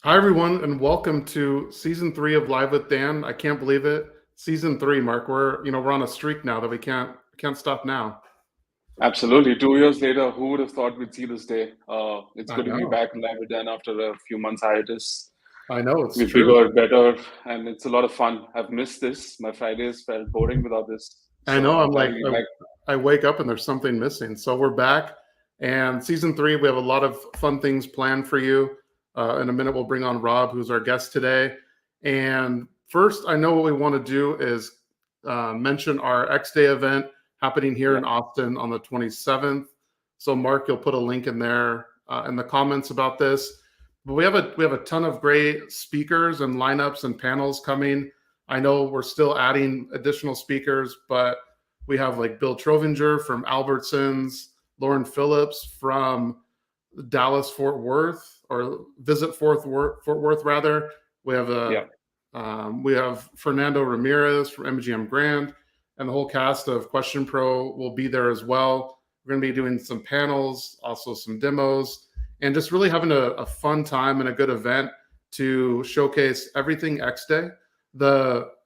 Hi, everyone, and welcome to season 3 of Live with Dan. I can't believe it. Season 3, Mark. We're on a streak now that we can't stop now. Absolutely. 2 years later, who would have thought we'd see this day? It's I good to be know. back in live again after a few months hiatus. I know it's We're true. bigger, better, and it's a lot of fun. I've missed this. My Fridays felt boring without this, I know. so I'm glad like, to be back. I wake up and there's something missing. So we're back, and season 3, we have a lot of fun things planned for you. In a minute, we'll bring on Rob, who's our guest today. And first, I know what we want to do is mention our XDay event happening here Yeah, in Austin on the 27th. So, Mark, you'll put a link in there in the comments about this. But we have a ton of great speakers and lineups and panels coming. I know we're still adding additional speakers, but we have like Bill Trovinger from Albertsons, Lauren Phillips from Dallas Fort Worth, or Visit Fort Worth rather. We have yeah, we have Fernando Ramirez from MGM Grand, and the whole cast of Question Pro will be there as well. We're going to be doing some panels, also some demos, and just really having a fun time and a good event to showcase everything XDay,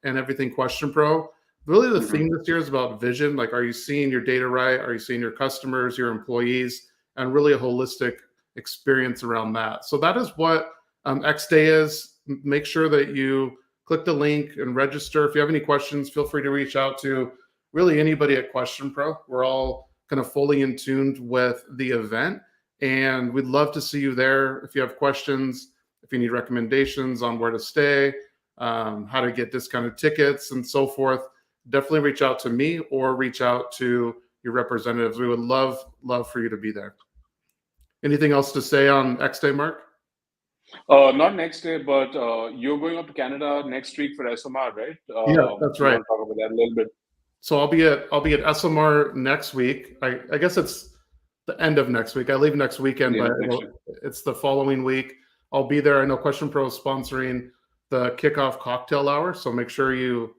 and everything Question Pro. Really, the hmm theme this year is about vision. Like, are you seeing your data right? Are you seeing your customers, your employees, and really a holistic experience around that? So that is what XDay is. Make sure that you click the link and register. If you have any questions, feel free to reach out to really anybody at Question Pro. We're all kind of fully in tuned with the event, and we'd love to see you there. If you have questions, if you need recommendations on where to stay, how to get discounted tickets, and so forth, definitely reach out to me or reach out to your representatives. We would love for you to be there. Anything else to say on X Day, Mark? Not next day, but you're going up to Canada next week for ESOMAR, right? Yeah, that's You right. want to talk about that a little bit? So I'll be at ESOMAR next week. I guess it's the end of next week. I leave next weekend, The end but of next week. it's the following week. I'll be there. I know Question Pro is sponsoring the kickoff cocktail hour, so make sure you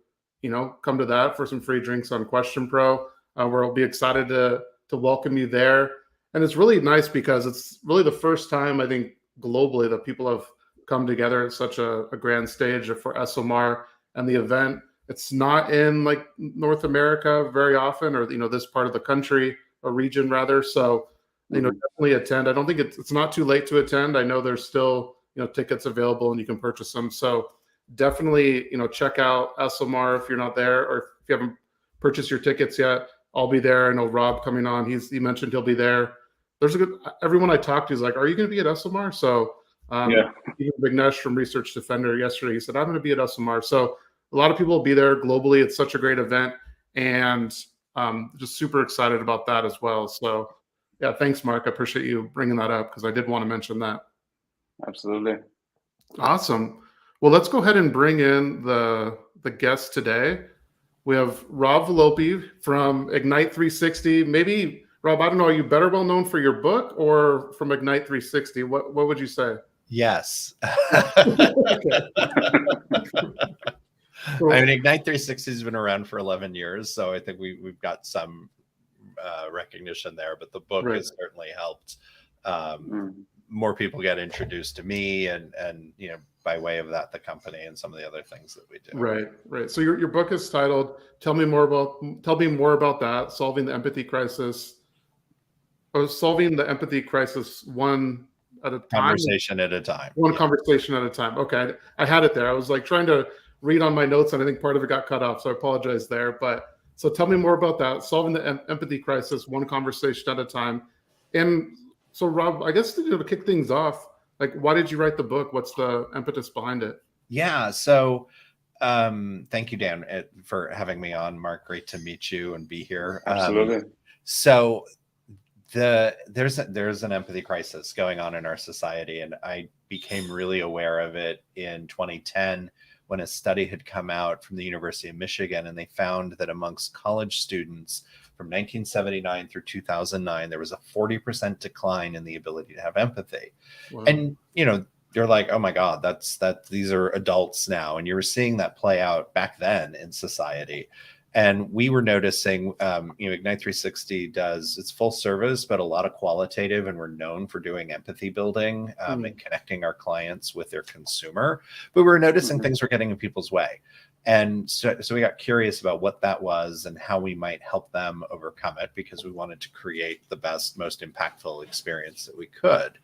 come to that for some free drinks on Question Pro. Where I'll be excited to welcome you there. And it's really nice because it's really the first time I think globally that people have come together at such a grand stage for ESOMAR and the event. It's not in like North America very often, or this part of the country or region rather. So hmm definitely attend. I don't think it's not too late to attend. I know there's still tickets available and you can purchase them. So definitely check out ESOMAR if you're not there, or if you haven't purchased your tickets yet. I'll be there. I know Rob coming on. He mentioned he'll be there. There's a good everyone I talked to is like, "Are you going to be at ESOMAR?" So Yeah. even Vignesh from Research Defender yesterday, he said, "I'm going to be at ESOMAR." So a lot of people will be there globally. It's such a great event, and just super excited about that as well. So yeah, thanks, Mark. I appreciate you bringing that up because I did want to mention that. Absolutely. Awesome. Well, let's go ahead and bring in the guest today. We have Rob Volpe from Ignite 360. Maybe Rob, I don't know, are you better well known for your book or from Ignite 360? What would you say? Yes. Okay. I mean, Ignite 360 has been around for 11 years, so I think we've got some recognition there. But the book Right. has certainly helped Mm. more people get introduced to me, and by way of that, the company and some of the other things that we do. Right. So your book is titled Tell me more about that, solving the empathy crisis. Solving the empathy crisis one at a time. Conversation at a time. One Yeah. conversation at a time. Okay. I had it there. I was like trying to read on my notes and I think part of it got cut off. So I apologize there. But so tell me more about that. Solving the empathy crisis, one conversation at a time. And so Rob, I guess to kick things off, like why did you write the book? What's the impetus behind it? Yeah. So thank you, Dan, for having me on. Mark, great to meet you and be here. Absolutely. So there's an empathy crisis going on in our society, and I became really aware of it in 2010 when a study had come out from the University of Michigan, and they found that amongst college students from 1979 through 2009, there was a 40% decline in the ability to have empathy. Wow. And they're like, oh my God, these are adults now, and you were seeing that play out back then in society. And we were noticing, Ignite 360 does, it's full service, but a lot of qualitative, and we're known for doing empathy building and connecting our clients with their consumer. But we were noticing things were getting in people's way. And so we got curious about what that was and how we might help them overcome it, because we wanted to create the best, most impactful experience that we could.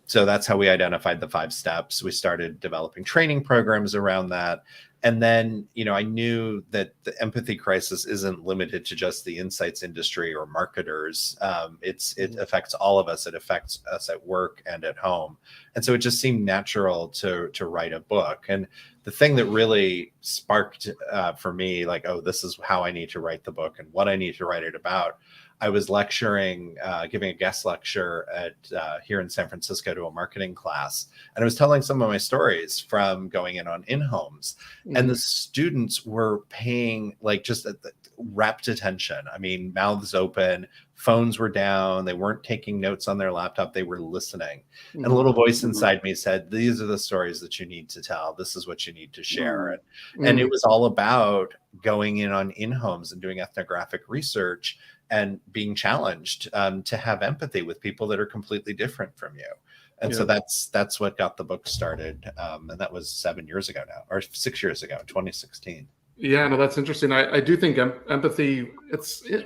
So that's how we identified the 5 steps. We started developing training programs around that. And then, I knew that the empathy crisis isn't limited to just the insights industry or marketers. It affects all of us. It affects us at work and at home. And so it just seemed natural to write a book. And the thing that really sparked for me, like, oh, this is how I need to write the book and what I need to write it about. I was lecturing, giving a guest lecture at here in San Francisco to a marketing class. And I was telling some of my stories from going in on in-homes. And the students were paying like just rapt attention. I mean, mouths open, phones were down. They weren't taking notes on their laptop. They were listening. And a little voice inside me said, these are the stories that you need to tell. This is what you need to share. And it was all about going in on in-homes and doing ethnographic research and being challenged to have empathy with people that are completely different from you. And so that's what got the book started. And that was 7 years ago now, or 6 years ago, 2016. Yeah, no, that's interesting. I do think empathy,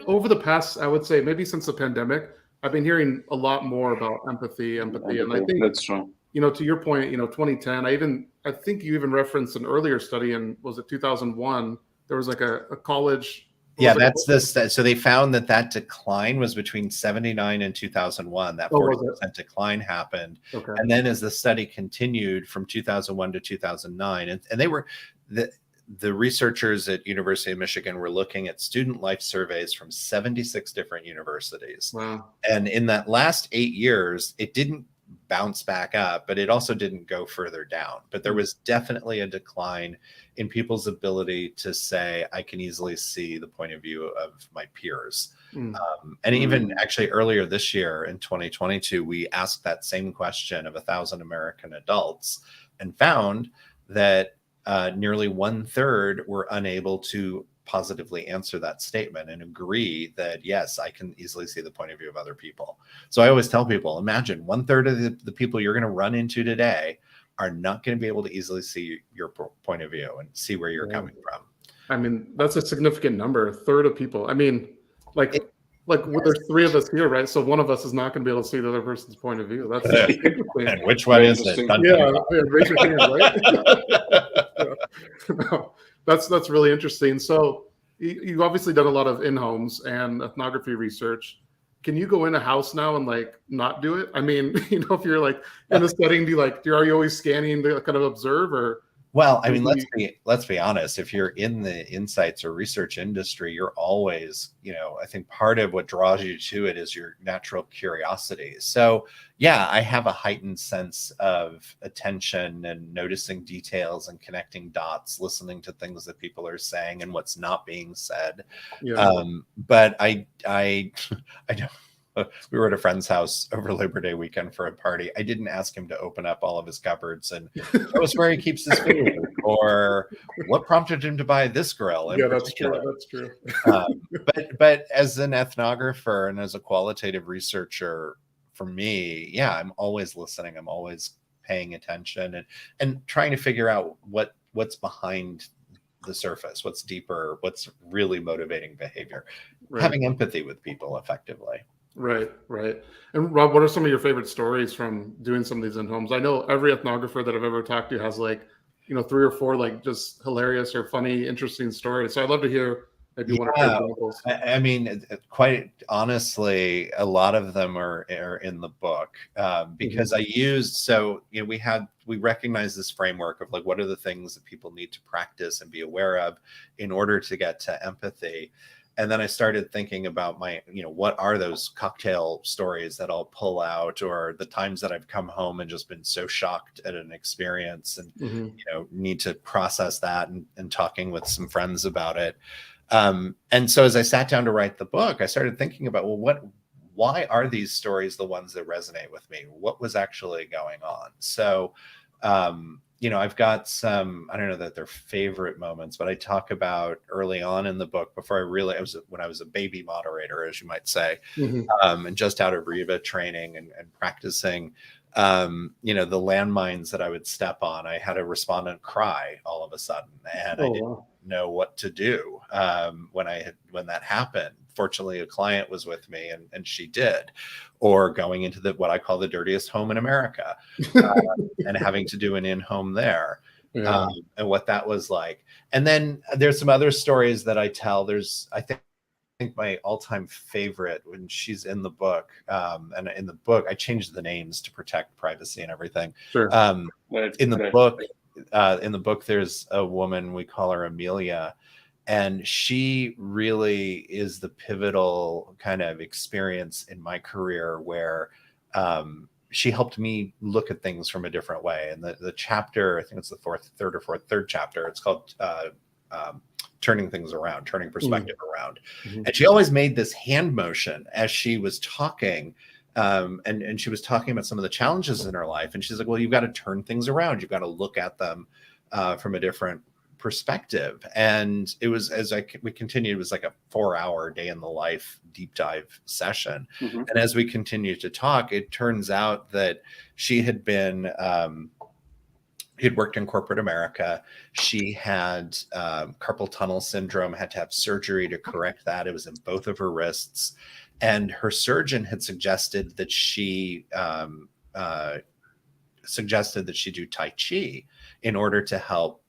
over the past, I would say maybe since the pandemic, I've been hearing a lot more about empathy. And I think that's true. To your point, 2010, I think you even referenced an earlier study in, was it 2001? There was like a college. Yeah, that's this. So they found that decline was between 79 and 2001. That 40% decline happened. Okay. And then as the study continued from 2001 to 2009, and they were, the researchers at University of Michigan were looking at student life surveys from 76 different universities. Wow. And in that last 8 years, it didn't bounce back up, but it also didn't go further down. But there was definitely a decline in people's ability to say, I can easily see the point of view of my peers. And even actually earlier this year in 2022, we asked that same question of 1,000 American adults and found that nearly 1/3 were unable to positively answer that statement and agree that, yes, I can easily see the point of view of other people. So I always tell people, imagine 1/3 of the people you're going to run into today are not going to be able to easily see your point of view and see where you're coming from. I mean, that's a significant number, 1/3 of people. I mean, there's 3 of us here, right? So one of us is not going to be able to see the other person's point of view. That's interesting. And which one is it? Raise your hand, right? No, that's really interesting. So you've obviously done a lot of in-homes and ethnography research. Can you go in a house now and not do it? I mean, if you're in a setting, are you always scanning to kind of observe, or? Well, I mean, let's be honest. If you're in the insights or research industry, you're always, I think part of what draws you to it is your natural curiosity. So yeah, I have a heightened sense of attention and noticing details and connecting dots, listening to things that people are saying and what's not being said. Yeah. But I don't. We were at a friend's house over Labor Day weekend for a party. I didn't ask him to open up all of his cupboards and show us where he keeps his food, or what prompted him to buy this grill. That's true. That's true. But as an ethnographer and as a qualitative researcher, for me, yeah, I'm always listening. I'm always paying attention and trying to figure out what's behind the surface, what's deeper, what's really motivating behavior, having empathy with people effectively. Right. And Rob, what are some of your favorite stories from doing some of these in-homes? I know every ethnographer that I've ever talked to has 3 or 4 just hilarious or funny, interesting stories. So I'd love to hear maybe one or two examples. I mean, quite honestly, a lot of them are in the book because I used, we recognize this framework of what are the things that people need to practice and be aware of in order to get to empathy. And then I started thinking about what are those cocktail stories that I'll pull out, or the times that I've come home and just been so shocked at an experience and, need to process that and talking with some friends about it. And so as I sat down to write the book, I started thinking about, why are these stories the ones that resonate with me? What was actually going on? So I've got some, I don't know that they're favorite moments, but I talk about early on in the book before when I was a baby moderator, as you might say, and just out of Reba training and practicing, the landmines that I would step on. I had a respondent cry all of a sudden, and I didn't know what to do when that happened. Fortunately, a client was with me, and she did. Or going into what I call the dirtiest home in America, and having to do an in-home there, and what that was like. And then there's some other stories that I tell. I think my all-time favorite when she's in the book, and in the book I changed the names to protect privacy and everything. Sure. In the book, there's a woman, we call her Amelia, and she really is the pivotal kind of experience in my career where she helped me look at things from a different way. And the chapter, I think it's the third chapter, it's called turning things around, turning perspective around. And she always made this hand motion as she was talking. And she was talking about some of the challenges in her life. And she's like, well, you've got to turn things around. You've got to look at them from a different perspective. And it was, we continued, it was like a 4-hour day in the life deep dive session. And as we continued to talk, it turns out that she had been, he had worked in corporate America. She had carpal tunnel syndrome, had to have surgery to correct that. It was in both of her wrists. And her surgeon had suggested that she do Tai Chi in order to help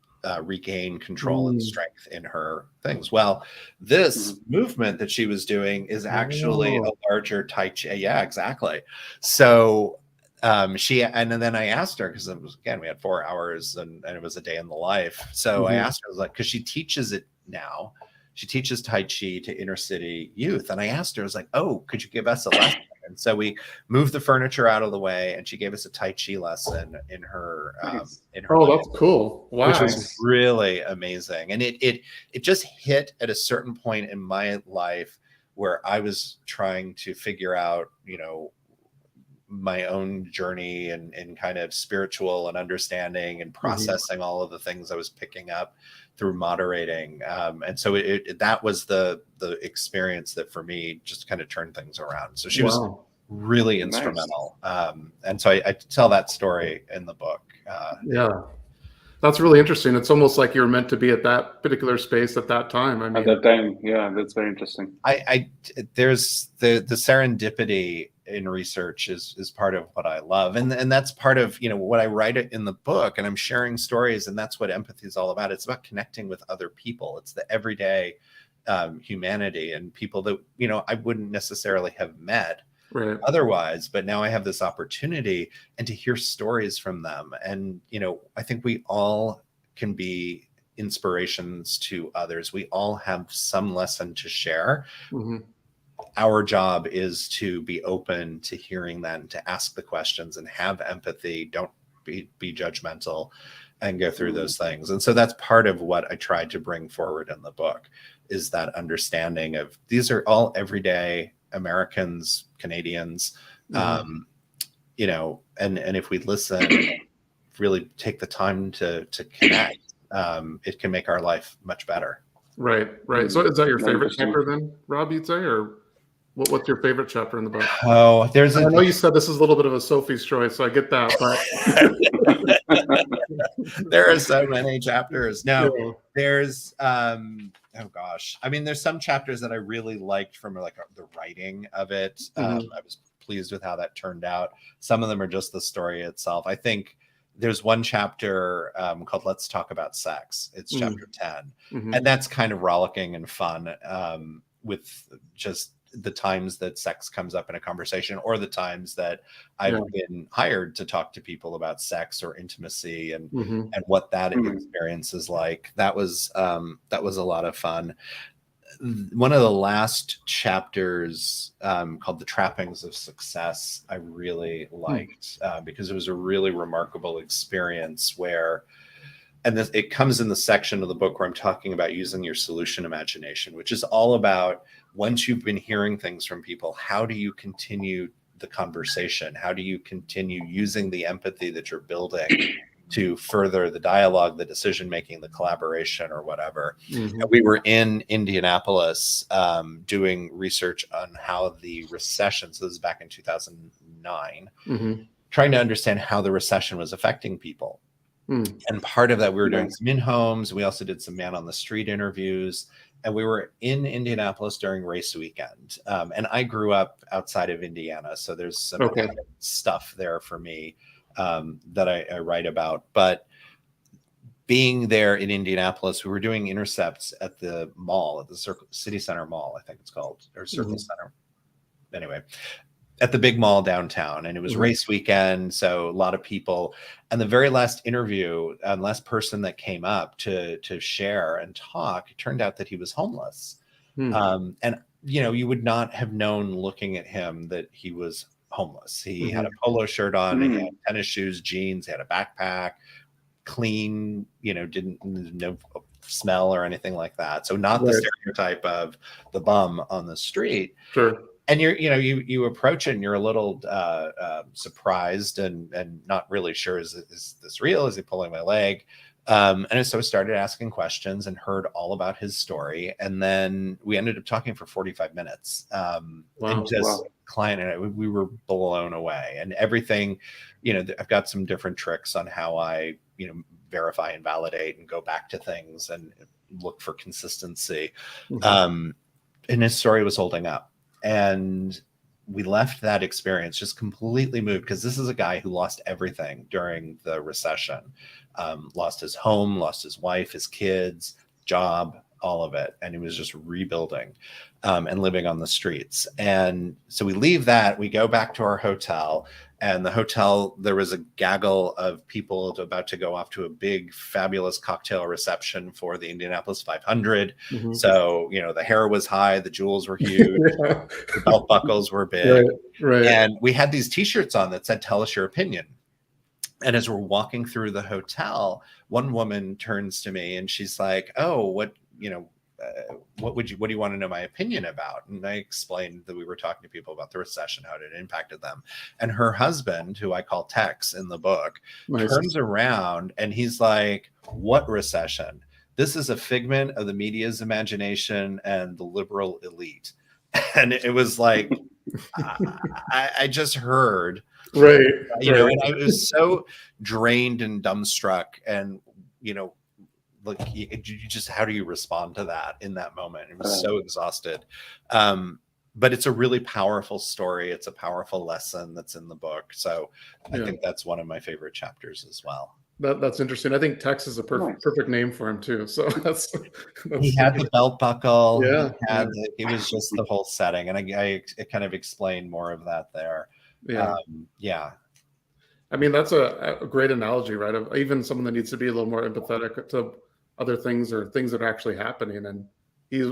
regain control and strength in her things. Well, this movement that she was doing is actually a larger Tai Chi. Yeah, exactly. So and then I asked her, because it was, again, we had 4 hours and it was a day in the life. So I asked her, I was like, because she teaches it now. She teaches Tai Chi to inner city youth. And I asked her, I was like, oh, could you give us a lesson? And so we moved the furniture out of the way, and she gave us a Tai Chi lesson in her. That's cool! Wow, which was really amazing. And it just hit at a certain point in my life where I was trying to figure out, my own journey and kind of spiritual and understanding and processing all of the things I was picking up through moderating. And so that was the experience that for me just kind of turned things around. So she was really instrumental. And so I tell that story in the book. That's really interesting. It's almost like you were meant to be at that particular space at that time. I mean, at that time, yeah, that's very interesting. There's the serendipity in research is part of what I love, and that's part of what I write in the book, and I'm sharing stories, and that's what empathy is all about. It's about connecting with other people. It's the everyday humanity and people that I wouldn't necessarily have met otherwise, but now I have this opportunity and to hear stories from them. And I think we all can be inspirations to others. We all have some lesson to share. Our job is to be open to hearing that and to ask the questions and have empathy. Don't be judgmental and go through those things. And so that's part of what I tried to bring forward in the book, is that understanding of these are all everyday Americans, Canadians, and if we listen, really take the time to connect, it can make our life much better. Right. So is that your favorite chapter then, Rob, you'd say, or what's your favorite chapter in the book? Oh, I know you said this is a little bit of a Sophie's choice, so I get that, but there are so many chapters. No, there's oh gosh. I mean, there's some chapters that I really liked from the writing of it. I was pleased with how that turned out. Some of them are just the story itself. I think there's one chapter called Let's Talk About Sex. It's chapter 10. And that's kind of rollicking and fun with just the times that sex comes up in a conversation, or the times that I've been hired to talk to people about sex or intimacy and what that experience is like. That was a lot of fun. One of the last chapters called The Trappings of Success, I really liked because it was a really remarkable experience where, and it comes in the section of the book where I'm talking about using your solution imagination, which is all about, once you've been hearing things from people, how do you continue the conversation? How do you continue using the empathy that you're building to further the dialogue, the decision making, the collaboration, or whatever. Mhm. We were in Indianapolis doing research on how the recession, so this is back in 2009, trying to understand how the recession was affecting people. And part of that, we were doing some in-homes. We also did some man on the street interviews. And we were in Indianapolis during race weekend. And I grew up outside of Indiana, so there's some stuff there for me that I write about. But being there in Indianapolis, we were doing intercepts at the mall, at the City Center Mall, I think it's called, or Circle Center. Anyway, at the big mall downtown, and it was race weekend, so a lot of people. And the very last interview, last person that came up to share and talk, it turned out that he was homeless. And you would not have known looking at him that he was homeless. He had a polo shirt on, he had tennis shoes, jeans, he had a backpack, clean, didn't no smell or anything like that. So not the stereotype of the bum on the street. Sure. And you approach it and you're a little surprised and not really sure, is this real? Is he pulling my leg? And so I started asking questions and heard all about his story. And then we ended up talking for 45 minutes. Client and I, we were blown away. And everything, I've got some different tricks on how I, verify and validate and go back to things and look for consistency. And his story was holding up. And we left that experience just completely moved, because this is a guy who lost everything during the recession, lost his home, lost his wife, his kids, job, all of it. And he was just rebuilding and living on the streets. And so we leave that, we go back to our hotel. And the hotel, there was a gaggle of people about to go off to a big, fabulous cocktail reception for the Indianapolis 500. So, the hair was high, the jewels were huge, the belt buckles were big. Right. And we had these T-shirts on that said, "Tell us your opinion." And as we're walking through the hotel, one woman turns to me and she's like, "Oh, what do you want to know my opinion about?" And I explained that we were talking to people about the recession, how it had impacted them. And her husband, who I call Tex in the book, turns around and he's like, "What recession? This is a figment of the media's imagination and the liberal elite." And it was like, I just heard, and I was so drained and dumbstruck, and, like, how do you respond to that in that moment? It was so exhausted. But it's a really powerful story. It's a powerful lesson that's in the book. So I think that's one of my favorite chapters as well. That's interesting. I think Tex is a perfect name for him too. So that's he had the belt buckle. Yeah. It was just the whole setting. And I kind of explained more of that there. I mean, that's a great analogy, right? Of even someone that needs to be a little more empathetic to other things or things that are actually happening. And he's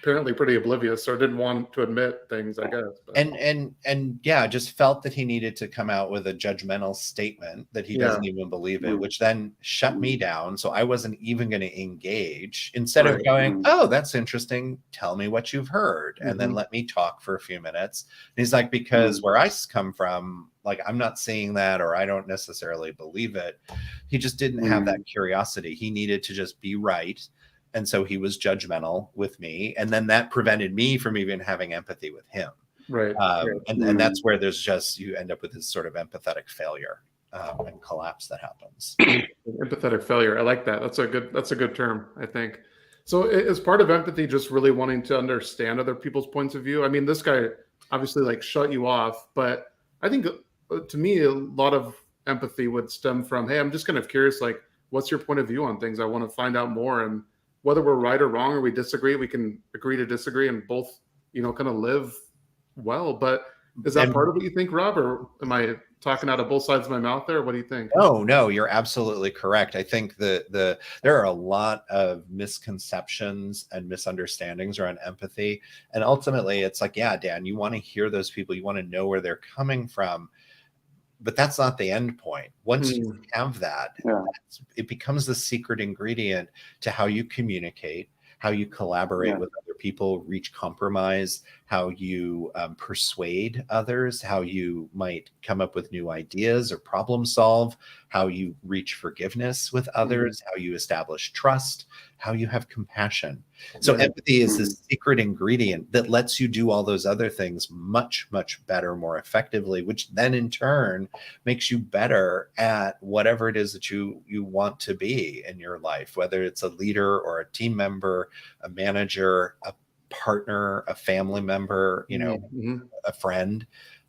apparently pretty oblivious, or didn't want to admit things, I guess. But. And just felt that he needed to come out with a judgmental statement that he doesn't even believe it, which then shut me down. So I wasn't even going to engage. Instead of going, "Oh, that's interesting. Tell me what you've heard." And then let me talk for a few minutes. And he's like, "Because where I come from, like, I'm not seeing that, or I don't necessarily believe it." He just didn't have that curiosity. He needed to just be right. And so he was judgmental with me. And then that prevented me from even having empathy with him. Right. And that's where you end up with this sort of empathetic failure and collapse that happens. Empathetic failure. I like that. That's a good term, I think. So is part of empathy just really wanting to understand other people's points of view? I mean, this guy obviously like shut you off, but I think to me, a lot of empathy would stem from, hey, I'm just kind of curious, like, what's your point of view on things? I want to find out more. And whether we're right or wrong, or we disagree, we can agree to disagree and both, kind of live well. But is that part of what you think, Rob, or am I talking out of both sides of my mouth there? What do you think? No, you're absolutely correct. I think there are a lot of misconceptions and misunderstandings around empathy. And ultimately it's like, yeah, Dan, you want to hear those people, you want to know where they're coming from. But that's not the end point. Once you have that, it becomes the secret ingredient to how you communicate, how you collaborate with other people reach compromise, how you persuade others, how you might come up with new ideas or problem solve, how you reach forgiveness with others, how you establish trust, how you have compassion. So empathy is this secret ingredient that lets you do all those other things much, much better, more effectively, which then in turn makes you better at whatever it is that you want to be in your life, whether it's a leader or a team member, a manager, a partner, a family member, a friend.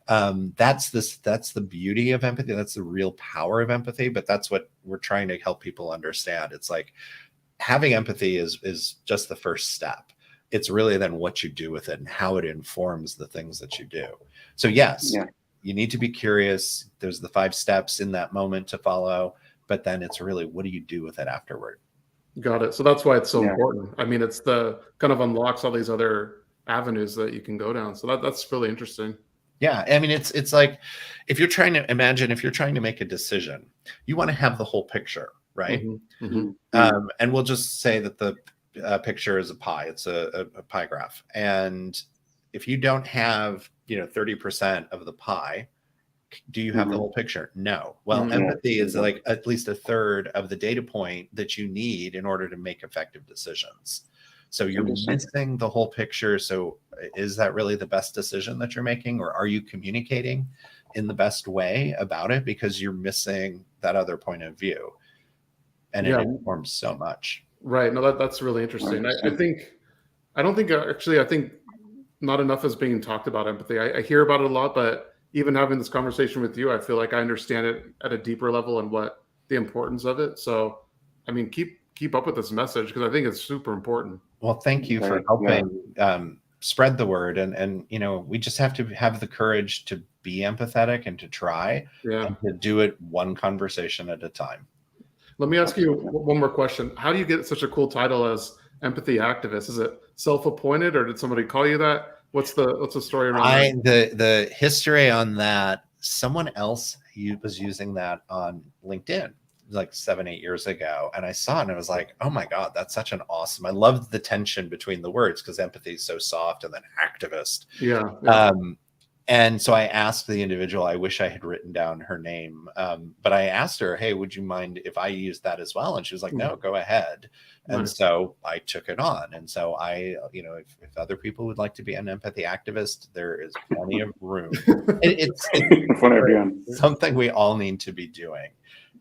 That's the beauty of empathy. That's the real power of empathy. But that's what we're trying to help people understand. It's like having empathy is just the first step. It's really then what you do with it and how it informs the things that you do. So yes, you need to be curious. There's the 5 steps in that moment to follow, but then it's really, what do you do with it afterward? Got it. So that's why it's so important. I mean, it's the kind of unlocks all these other avenues that you can go down. So that's really interesting. Yeah. I mean, it's like, if you're trying to make a decision, you want to have the whole picture, right? And we'll just say that the picture is a pie. It's a pie graph. And if you don't have, 30% of the pie, do you have the whole picture? No. Well, empathy is like at least a third of the data point that you need in order to make effective decisions. So you're missing the whole picture. So is that really the best decision that you're making, or are you communicating in the best way about it because you're missing that other point of view? And it informs so much. Right. No, that's really interesting. I think not enough is being talked about empathy. I hear about it a lot, but even having this conversation with you, I feel like I understand it at a deeper level and what the importance of it. So, I mean, keep up with this message because I think it's super important. Well, thank you for helping spread the word. And, we just have to have the courage to be empathetic and to try and to do it one conversation at a time. Let me ask you one more question. How do you get such a cool title as empathy activist? Is it self-appointed or did somebody call you that? What's the story around that? The history on that, someone else was using that on LinkedIn like 7-8 years ago. And I saw it and I was like, oh my God, that's such an awesome, I loved the tension between the words because empathy is so soft and then activist. And so I asked the individual, I wish I had written down her name, but I asked her, hey, would you mind if I used that as well? And she was like, no, go ahead. And so I took it on. And so if other people would like to be an empathy activist, there is plenty of room. It's for everyone. Something we all need to be doing.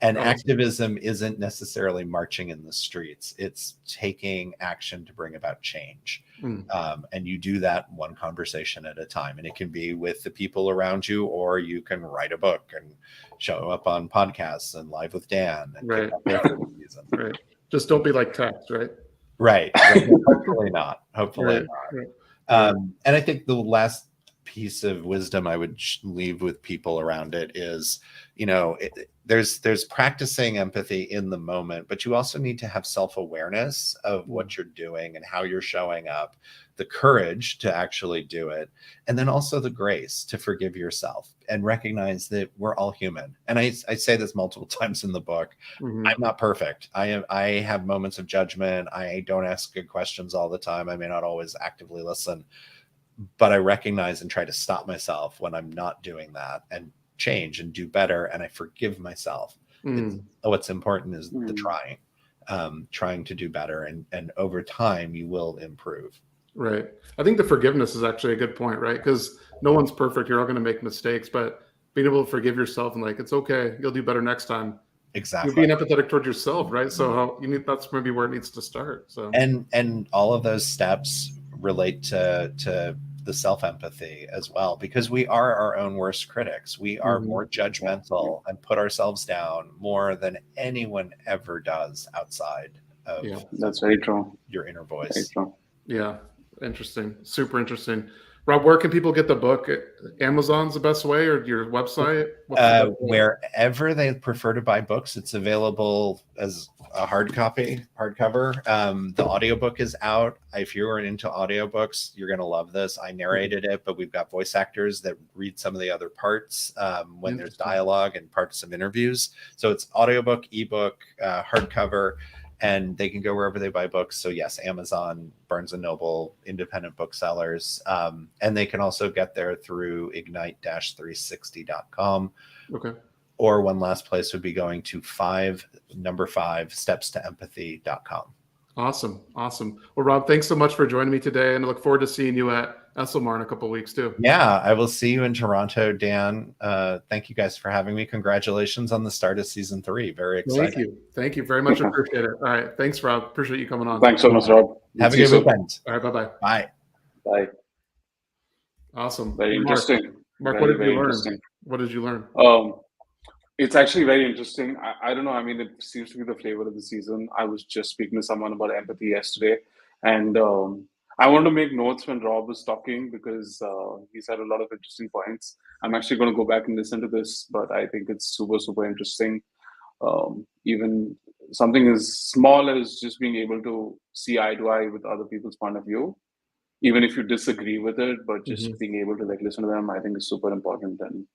And activism isn't necessarily marching in the streets. It's taking action to bring about change. And you do that one conversation at a time. And it can be with the people around you, or you can write a book and show up on podcasts and Live with Dan. And right. Just don't be like text, right? Right. Hopefully not. Hopefully not. And I think the last piece of wisdom I would leave with people around it is, there's practicing empathy in the moment, but you also need to have self-awareness of what you're doing and how you're showing up, the courage to actually do it, and then also the grace to forgive yourself and recognize that we're all human. And I say this multiple times in the book. I'm not perfect. I have moments of judgment. I don't ask good questions all the time. I may not always actively listen, but I recognize and try to stop myself when I'm not doing that and change and do better. And I forgive myself. What's important is the trying to do better. And over time you will improve. Right. I think the forgiveness is actually a good point, right? Because no one's perfect. You're all going to make mistakes, but being able to forgive yourself and it's okay. You'll do better next time. Exactly. You're being empathetic towards yourself, right? So that's maybe where it needs to start. So and all of those steps relate to the self-empathy as well, because we are our own worst critics. We are more judgmental and put ourselves down more than anyone ever does outside of that's very true. Your inner voice. Very true. Yeah. Interesting. Super interesting. Rob, where can people get the book? Amazon's the best way, or your website? Wherever they prefer to buy books, it's available as a hardcover. The audiobook is out. If you're into audiobooks, you're going to love this. I narrated it, but we've got voice actors that read some of the other parts when there's dialogue and parts of interviews. So it's audiobook, ebook, hardcover. and they can go wherever they buy books. So yes, Amazon, Barnes and Noble, independent booksellers, and they can also get there through ignite-360.com. Okay. Or one last place would be going to 5 stepstoempathy.com. Awesome. Well, Rob, thanks so much for joining me today, and I look forward to seeing you at ESOMAR in a couple of weeks too. Yeah, I will see you in Toronto, Dan. Thank you guys for having me. Congratulations on the start of season 3. Very exciting. Thank you very much. Appreciate it. All right. Thanks, Rob. Appreciate you coming on. Thanks so much, Rob. Have a good weekend. All right. Bye-bye. Bye. Bye. Awesome. Very interesting. Mark, Very, what did you learn? interesting. What did you learn? It's actually very interesting. I don't know. I mean, it seems to be the flavor of the season. I was just speaking to someone about empathy yesterday, and I wanted to make notes when Rob was talking because he said a lot of interesting points. I'm actually going to go back and listen to this, but I think it's super, super interesting. Even something as small as just being able to see eye to eye with other people's point of view, even if you disagree with it, but just being able to like listen to them, I think is super important. And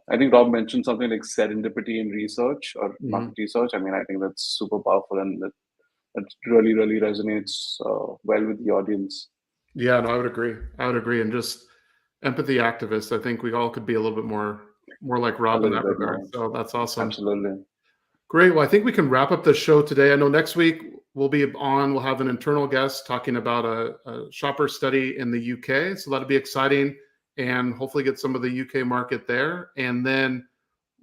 I think Rob mentioned something like serendipity in research or market research. I mean, I think that's super powerful, and that really, really resonates well with the audience. Yeah, no, I would agree. And just empathy activists, I think we all could be a little bit more like Rob in that regard. So that's awesome. Absolutely. Great. Well, I think we can wrap up the show today. I know next week we'll have an internal guest talking about a shopper study in the UK. So that'll be exciting, and hopefully get some of the UK market there. And then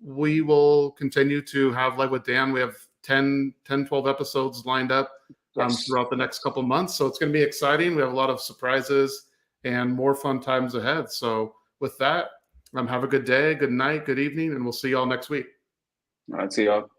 we will continue to have, like with Dan, we have 10, 12 episodes lined up throughout the next couple months. So it's going to be exciting. We have a lot of surprises and more fun times ahead. So with that, have a good day, good night, good evening, and we'll see you all next week. All right, see y'all.